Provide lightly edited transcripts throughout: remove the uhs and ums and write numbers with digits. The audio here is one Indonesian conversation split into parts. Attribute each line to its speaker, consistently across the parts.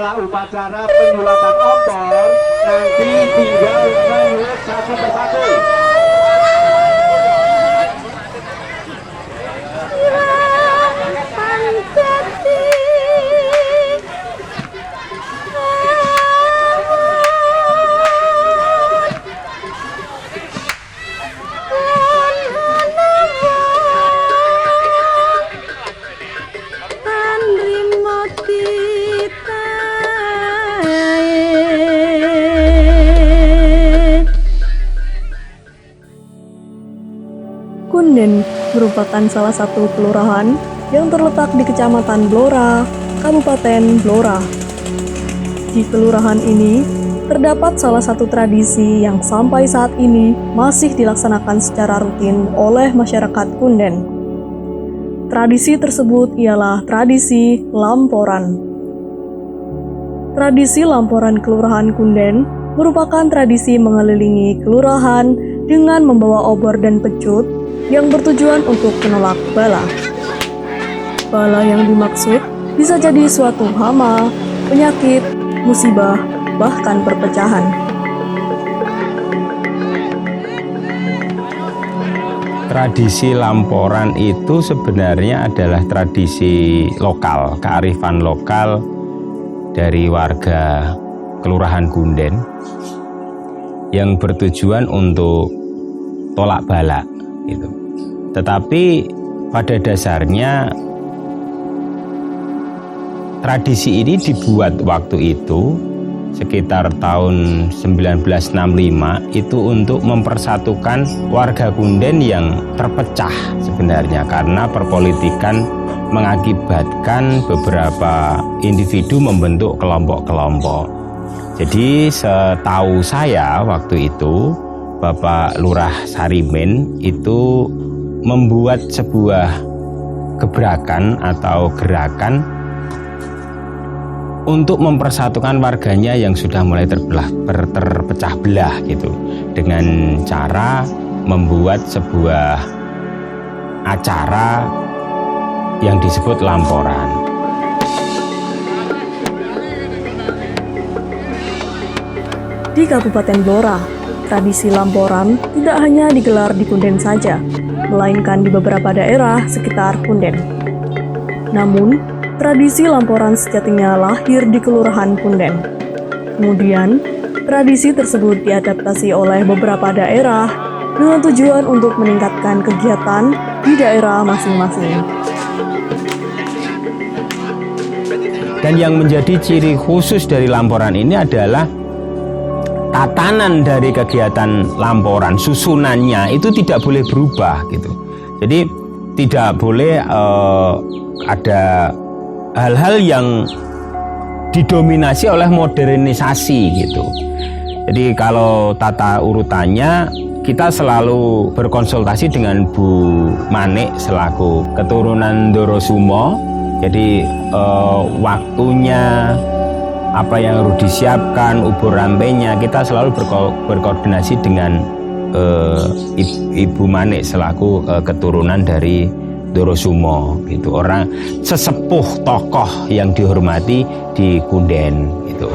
Speaker 1: setelah upacara penyulatan opor nanti tinggal menyulut satu persatu.
Speaker 2: Kunden merupakan salah satu kelurahan yang terletak di Kecamatan Blora, Kabupaten Blora. Di kelurahan ini terdapat salah satu tradisi yang sampai saat ini masih dilaksanakan secara rutin oleh masyarakat Kunden. Tradisi tersebut ialah tradisi lamporan. Tradisi lamporan Kelurahan Kunden merupakan tradisi mengelilingi kelurahan dengan membawa obor dan pecut yang bertujuan untuk menolak bala. Bala yang dimaksud bisa jadi suatu hama, penyakit, musibah, bahkan perpecahan.
Speaker 3: Tradisi lamporan itu sebenarnya adalah tradisi lokal, kearifan lokal dari warga Kelurahan Kunden yang bertujuan untuk tolak bala gitu. Tetapi pada dasarnya tradisi ini dibuat waktu itu sekitar tahun 1965 itu untuk mempersatukan warga Kunden yang terpecah sebenarnya karena perpolitikan mengakibatkan beberapa individu membentuk kelompok-kelompok. Jadi setahu saya waktu itu Bapak Lurah Sarimin itu membuat sebuah gebrakan atau gerakan untuk mempersatukan warganya yang sudah mulai terpecah belah gitu, dengan cara membuat sebuah acara yang disebut lamporan.
Speaker 2: Di Kabupaten Blora, tradisi lamporan tidak hanya digelar di Kunden saja, melainkan di beberapa daerah sekitar Kunden. Namun, tradisi lamporan sejatinya lahir di Kelurahan Kunden. Kemudian, tradisi tersebut diadaptasi oleh beberapa daerah dengan tujuan untuk meningkatkan kegiatan di daerah masing-masing.
Speaker 3: Dan yang menjadi ciri khusus dari lamporan ini adalah tatanan dari kegiatan lamporan, susunannya itu tidak boleh berubah gitu. Jadi tidak boleh ada hal-hal yang didominasi oleh modernisasi gitu. Jadi kalau tata urutannya kita selalu berkonsultasi dengan Bu Manik selaku keturunan Dorosumo. Jadi waktunya apa yang harus disiapkan, ubur rampenya kita selalu berkoordinasi dengan Ibu Manik selaku keturunan dari Dorosumo gitu, orang sesepuh tokoh yang dihormati di Kunden gitu.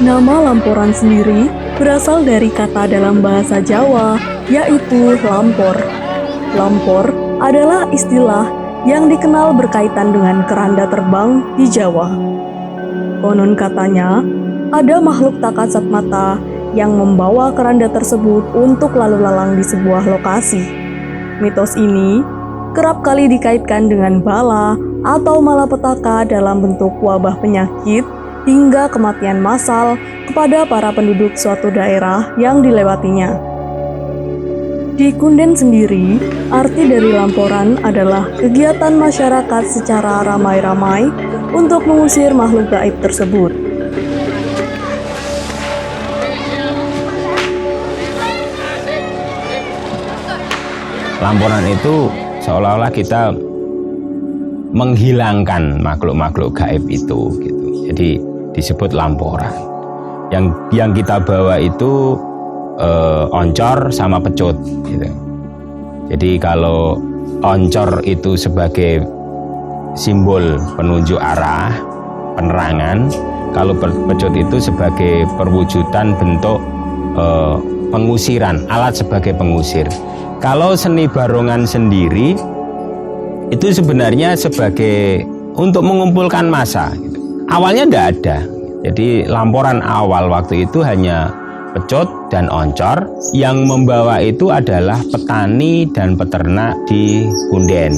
Speaker 2: Nama lamporan sendiri berasal dari kata dalam bahasa Jawa, yaitu lampor. Lampor adalah istilah yang dikenal berkaitan dengan keranda terbang di Jawa. Konon katanya, ada makhluk tak kasat mata yang membawa keranda tersebut untuk lalu lalang di sebuah lokasi. Mitos ini kerap kali dikaitkan dengan bala atau malapetaka dalam bentuk wabah penyakit hingga kematian massal kepada para penduduk suatu daerah yang dilewatinya. Di Kunden sendiri, arti dari lamporan adalah kegiatan masyarakat secara ramai-ramai untuk mengusir makhluk gaib tersebut.
Speaker 3: Lamporan itu seolah-olah kita menghilangkan makhluk-makhluk gaib itu gitu. Jadi disebut lamporan. Yang kita bawa itu oncor sama pecut gitu. Jadi kalau oncor itu sebagai simbol penunjuk arah, penerangan, kalau pecut itu sebagai perwujudan bentuk pengusiran, alat sebagai pengusir. Kalau seni barongan sendiri itu sebenarnya sebagai untuk mengumpulkan massa. Awalnya tidak ada. Jadi lamporan awal waktu itu hanya pecut dan oncor. Yang membawa itu adalah petani dan peternak di Kunden.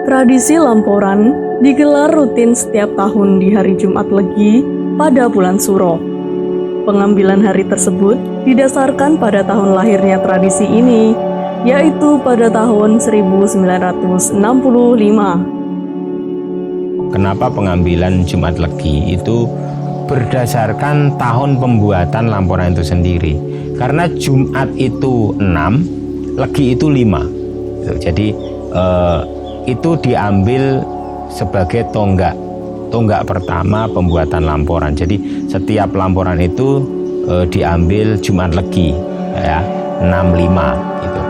Speaker 2: Tradisi lamporan digelar rutin setiap tahun di hari Jumat Legi pada bulan Suro. Pengambilan hari tersebut didasarkan pada tahun lahirnya tradisi ini, yaitu pada tahun 1965.
Speaker 3: Kenapa pengambilan Jumat Legi itu berdasarkan tahun pembuatan lamporan itu sendiri? Karena Jumat itu 6, Legi itu 5. Jadi itu diambil sebagai tonggak pertama pembuatan lamporan. Jadi setiap lamporan itu diambil Jumat Legi, ya 65 gitu.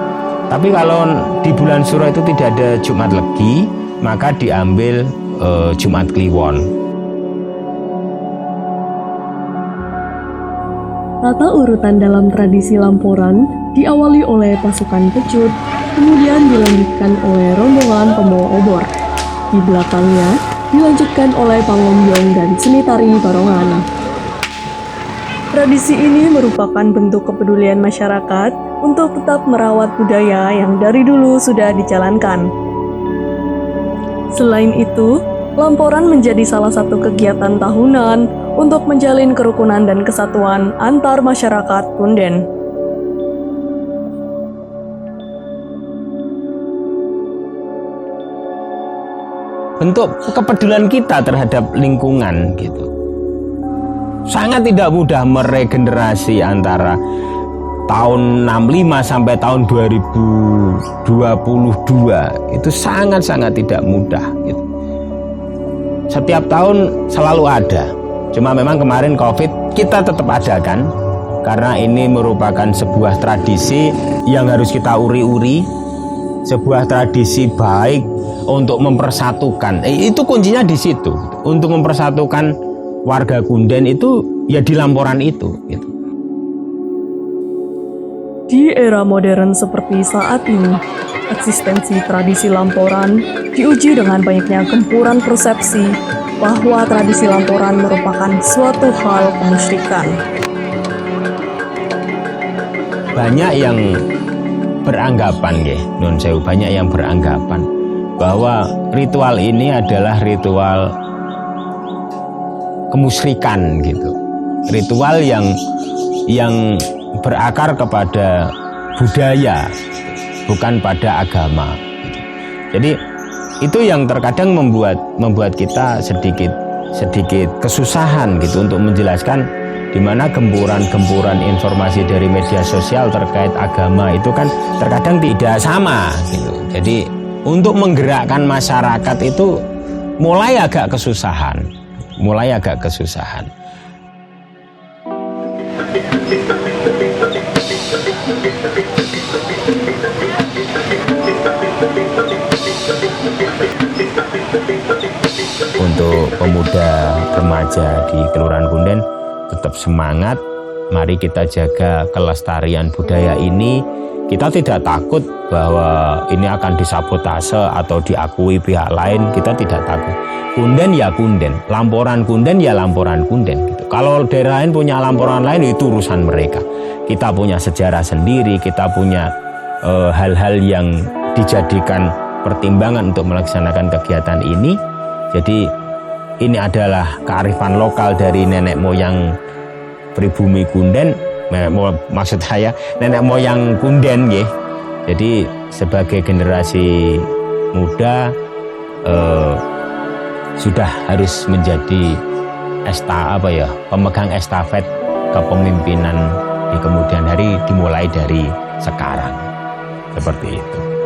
Speaker 3: Tapi kalau di bulan Suro itu tidak ada Jumat Legi, maka diambil Jumat Kliwon.
Speaker 2: Tata urutan dalam tradisi lamporan diawali oleh pasukan pecut, kemudian dilanjutkan oleh rombongan pembawa obor. Di belakangnya dilanjutkan oleh pangombyong dan seni tari barongan. Tradisi ini merupakan bentuk kepedulian masyarakat untuk tetap merawat budaya yang dari dulu sudah dijalankan. Selain itu, lamporan menjadi salah satu kegiatan tahunan untuk menjalin kerukunan dan kesatuan antar masyarakat Kunden.
Speaker 3: Bentuk kepedulian kita terhadap lingkungan gitu. Sangat tidak mudah meregenerasi antara tahun 65 sampai tahun 2022 itu sangat-sangat tidak mudah gitu. Setiap tahun selalu ada. Cuma memang kemarin Covid kita tetap adakan karena ini merupakan sebuah tradisi yang harus kita uri-uri, sebuah tradisi baik untuk mempersatukan. Itu kuncinya di situ. Untuk mempersatukan warga Kunden itu ya di lamporan itu gitu.
Speaker 2: Di era modern seperti saat ini, eksistensi tradisi lamporan diuji dengan banyaknya gempuran persepsi bahwa tradisi lamporan merupakan suatu hal kemusyrikan.
Speaker 3: Banyak yang beranggapan Nun Sewu, banyak yang beranggapan bahwa ritual ini adalah ritual kemusyrikan gitu. Ritual yang berakar kepada budaya, bukan pada agama. Jadi itu yang terkadang membuat kita sedikit kesusahan gitu untuk menjelaskan di mana gempuran informasi dari media sosial terkait agama itu kan terkadang tidak sama gitu. Jadi untuk menggerakkan masyarakat itu mulai agak kesusahan. Untuk pemuda remaja di Kelurahan Kunden tetap semangat, mari kita jaga kelestarian budaya ini. Kita tidak takut bahwa ini akan disabotase atau diakui pihak lain, kita tidak takut. Kunden ya Kunden, lamporan Kunden ya lamporan Kunden gitu. Kalau daerah lain punya lamporan lain itu urusan mereka. Kita punya sejarah sendiri, kita punya hal-hal yang dijadikan pertimbangan untuk melaksanakan kegiatan ini. Jadi ini adalah kearifan lokal dari nenek moyang pribumi Kunden. Maksud saya nenek moyang Kunden ya. Jadi sebagai generasi muda sudah harus menjadi pemegang estafet kepemimpinan di kemudian hari dimulai dari sekarang. Seperti itu.